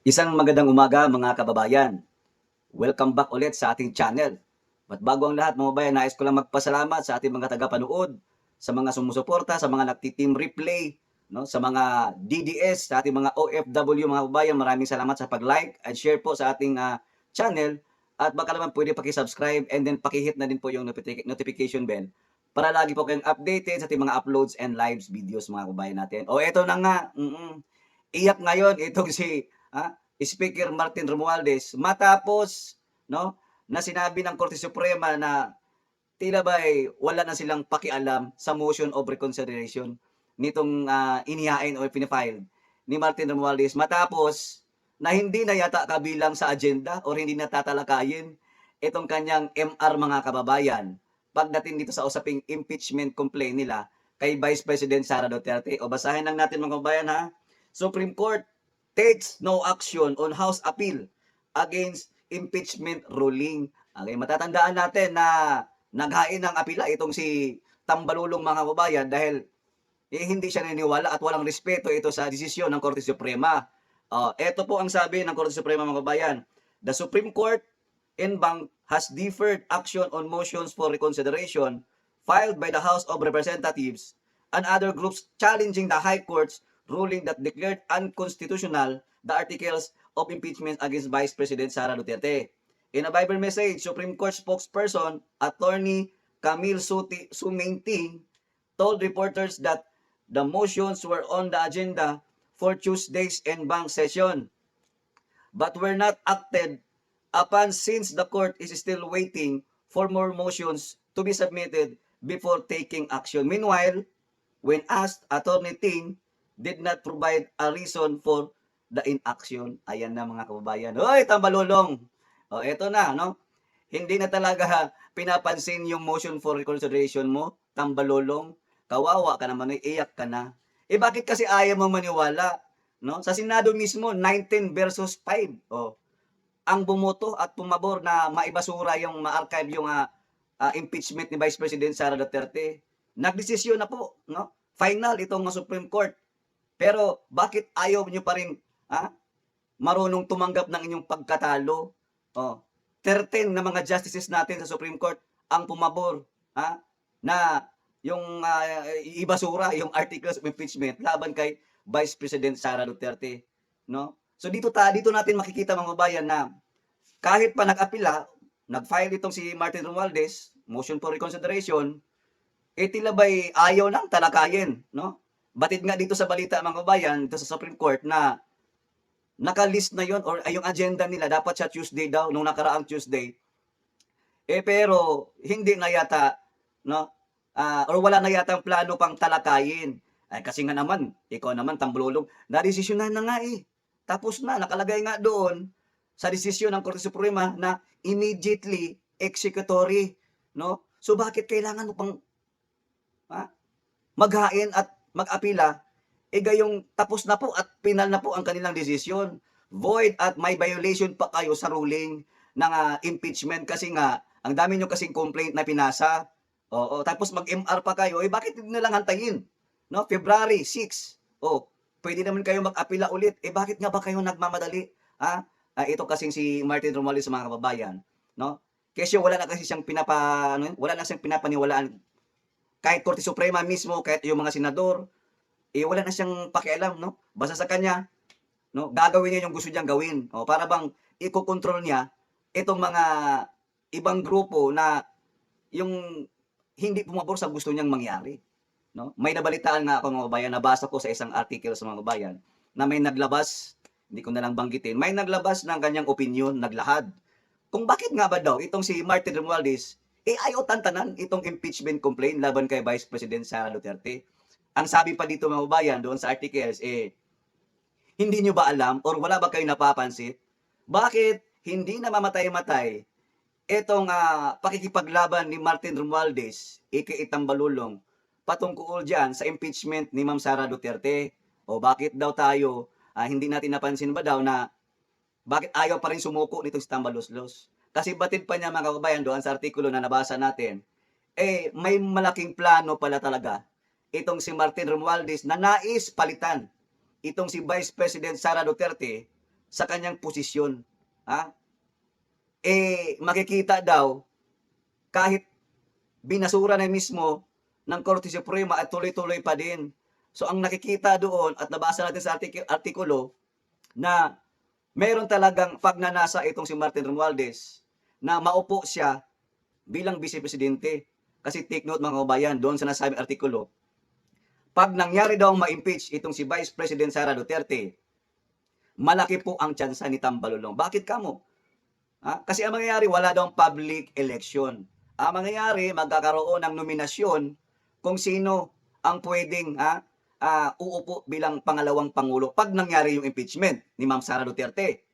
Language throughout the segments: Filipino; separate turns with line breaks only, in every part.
Isang magandang umaga mga kababayan. Welcome back ulit sa ating channel. At bago ang lahat mga kababayan, nais ko lang magpasalamat sa ating mga tagapanood, sa mga sumusuporta, sa mga nagti-team replay, no, sa mga DDS, sa ating mga OFW mga kababayan. Maraming salamat sa pag-like and share po sa ating channel. At baka naman pwede paki-subscribe and then paki-hit na din po yung notification bell para lagi po kayong updated sa ating mga uploads and lives videos mga kababayan natin. O eto na nga, iyak ngayon itong si Speaker Martin Romualdez matapos, no, na sinabi ng Korte Suprema na tila ba'y wala na silang pakialam sa motion of reconsideration nitong inihain o pina-file ni Martin Romualdez matapos na hindi na yata kabilang sa agenda or hindi na tatalakayin itong kanyang MR mga kababayan pagdating dito sa usaping impeachment complaint nila kay Vice President Sara Duterte. O basahin lang natin mga kababayan ha. Supreme Court takes no action on House appeal against impeachment ruling. Okay, matatandaan natin na naghain ng apila itong si Tambalulong mga kababayan dahil hindi siya naniniwala at walang respeto ito sa desisyon ng Korte Suprema. Ito po ang sabi ng Korte Suprema mga kababayan. The Supreme Court in Bank has deferred action on motions for reconsideration filed by the House of Representatives and other groups challenging the High Court's ruling that declared unconstitutional the articles of impeachment against Vice President Sara Duterte. In a Viber message, Supreme Court spokesperson Attorney Camille Suminting told reporters that the motions were on the agenda for Tuesday's en banc session but were not acted upon since the court is still waiting for more motions to be submitted before taking action. Meanwhile, when asked, Attorney Ting did not provide a reason for the inaction. Ayan na mga kababayan. Hoy, tambalulong! O, eto na, no? Hindi na talaga pinapansin yung motion for reconsideration mo, tambalulong. Kawawa ka naman, iyak ka na. Eh bakit kasi ayaw mo maniwala? No? Sa Senado mismo, 19 versus 5. Oh, ang bumoto at pumabor na maibasura yung ma-archive yung impeachment ni Vice President Sara Duterte. Nagdesisyon na po, no? Final itong Supreme Court. Pero bakit ayaw niyo pa rin marunong tumanggap ng inyong pagkatalo? Oh, 13 na mga justices natin sa Supreme Court ang pumabor na yung ibasura yung articles of impeachment laban kay Vice President Sara Duterte, no? So dito natin makikita mga bayan na kahit pa nag-apila, nag-file itong si Martin Romualdez, motion for reconsideration, tila ba'y ayaw nang talakayin, no? Batid nga dito sa balita mga kabayan, dito sa Supreme Court na naka-list na yon or yung agenda nila dapat sa Tuesday daw, nung nakaraang Tuesday. Pero hindi na yata, no? Or wala na yata ang plano pang talakayin. Ay kasi nga naman, ikaw naman tambulolong, nadesisyonan na nga Tapos na, nakalagay nga doon sa desisyon ng Korte Suprema na immediately executory, no? So bakit kailangan mo pang maghain at mag-apila gayong tapos na po at final na po ang kanilang desisyon. Void at may violation pa kayo sa ruling ng impeachment kasi nga ang dami nyo kasing complaint na pinasa. Oo, tapos mag-MR pa kayo. Bakit hindi na lang hantayin? No, February 6. Oh, pwede naman kayo mag-apila ulit. Bakit nga ba kayo nagmamadali? Ito kasing si Martin Romualdez sa mga kababayan, no? Kasi wala na kasi siyang wala na siyang pinapaniwalaan kahit Korte Suprema mismo, kahit yung mga senador, wala na siyang pakialam, no? Basta sa kanya, no, gagawin niya yung gusto niyang gawin. O, para bang ikokontrol niya itong mga ibang grupo na yung hindi pumabor sa gusto niyang mangyari. No? May nabalitaan nga ako mga kabayan, nabasa ko sa isang article sa mga kabayan, na may naglabas, hindi ko na lang banggitin, may naglabas ng kanyang opinion, naglahad. Kung bakit nga ba daw itong si Martin Romualdez, ayaw tantanan itong impeachment complaint laban kay Vice President Sara Duterte. Ang sabi pa dito mga kabayan doon sa articles, hindi nyo ba alam or wala ba kayo napapansin? Bakit hindi namamatay-matay itong pakikipaglaban ni Martin Romualdez, aka Balulong, patungkol dyan sa impeachment ni Ma'am Sara Duterte? O bakit daw tayo, hindi natin napansin ba daw na bakit ayaw pa rin sumuko nito si Tambaloslos? Kasi batid pa niya mga kabayan doon sa artikulo na nabasa natin, may malaking plano pala talaga itong si Martin Romualdez na nais palitan itong si Vice President Sara Duterte sa kanyang posisyon. Ha? Makikita daw kahit binasura na mismo ng Korte Suprema at tuloy-tuloy pa din. So ang nakikita doon at nabasa natin sa artikulo na meron talagang pagnanasa itong si Martin Romualdez na maupo siya bilang Vice Presidente. Kasi take note mga kababayan, doon sa nasabing artikulo, pag nangyari daw ma-impeach itong si Vice President Sara Duterte, malaki po ang tsansa ni Tambalulong. Bakit kamo? Kasi ang mangyayari, wala daw public election. Ang mangyayari, magkakaroon ng nominasyon kung sino ang pwedeng uupo bilang pangalawang pangulo pag nangyari yung impeachment ni Ma'am Sara Duterte.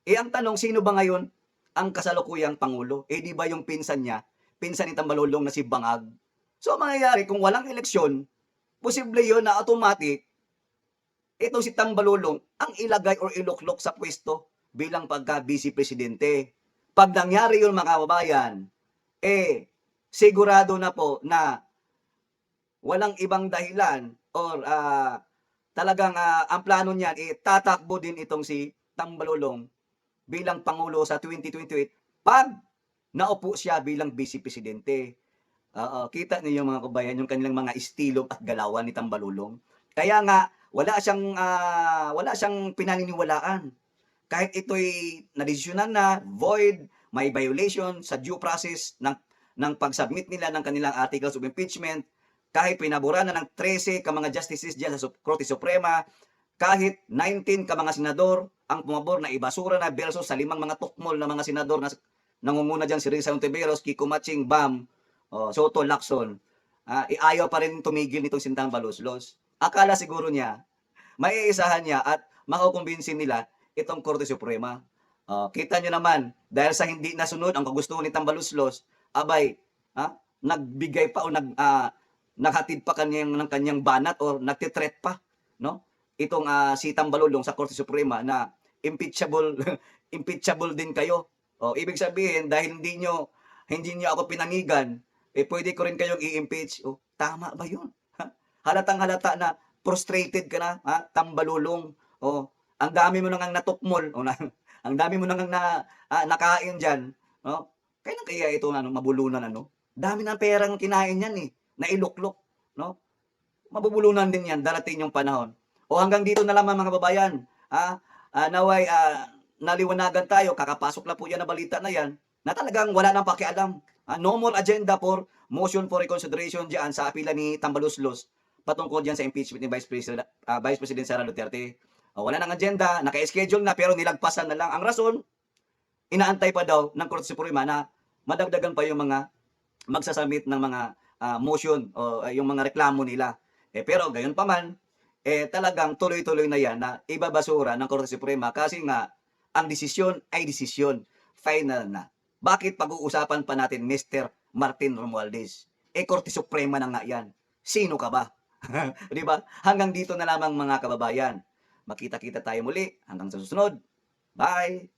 Ang tanong, sino ba ngayon ang kasalukuyang pangulo? Di ba yung pinsan niya, pinsan ni Tambalulong na si Bangag? So, ang mangyayari, kung walang eleksyon, posible yun na automatic, itong si Tambalulong ang ilagay or iluklok sa pwesto bilang pagka-vice presidente. Pag nangyari yun mga kababayan, sigurado na po na walang ibang dahilan or talagang ang plano niyan, tatakbo din itong si Tambalulong bilang Pangulo sa 2028 pag naupo siya bilang vice presidente. Kita niyo mga kabayan yung kanilang mga estilo at galawan ni Tambalulong. Kaya nga wala siyang pinaniniwalaan. Kahit ito'y nadesisyonan na, void, may violation sa due process ng pag-submit nila ng kanilang articles of impeachment, kahit pinabura na ng 13 ka mga justices dyan sa Korte Suprema, kahit 19 ka mga senador ang pumabor na ibasura na versus sa 5 mga tukmol na mga senador na nangunguna dyan si Risa Ontiveros, Kiko Matching, Bam, Soto, Lacson, ayaw pa rin tumigil nitong si Tambaloslos. Akala siguro niya, maiisahan niya at makukumbinsin nila itong Korte Suprema. Kita nyo naman, dahil sa hindi nasunod ang kagustuhan ni Tambaloslos, abay, nagbigay pa o naghatid pa ng kanyang banat o nagtitreat pa, no? Itong si Tambalulong sa Korte Suprema na impeachable impeachable din kayo. Ibig sabihin dahil hindi niyo ako pinanigan, pwede ko rin kayong i-impeach. Tama ba 'yun? Halatang-halata na frustrated ka na, Tambalulong. Ang dami mo nang natukmol, ang dami mo nang nakain diyan, no? Kailan kaya ito mabulunan Dami ng perang kinain niyan nailuklok, no? Mabubulunan din 'yan darating yung panahon. Hanggang dito na lamang mga kababayan. Naway naliwanagan tayo, kakapasok lang po yan na balita na yan, na talagang wala nang pakialam. No more agenda for motion for reconsideration diyan sa apila ni Tambaloslos patungkol diyan sa impeachment ni Vice President Sara Duterte. Wala nang agenda, naka-schedule na pero nilagpasan na lang. Ang rason, inaantay pa daw ng Korte Suprema na madagdagan pa yung mga magsasamit ng mga motion o yung mga reklamo nila. Pero gayon pa man, talagang tuloy-tuloy na yan na ibabasura ng Korte Suprema kasi nga ang desisyon ay desisyon. Final na. Bakit pag-uusapan pa natin Mr. Martin Romualdez? Korte Suprema na nga yan. Sino ka ba? Di ba? Hanggang dito na lamang mga kababayan. Makita-kita tayo muli hanggang sa susunod. Bye!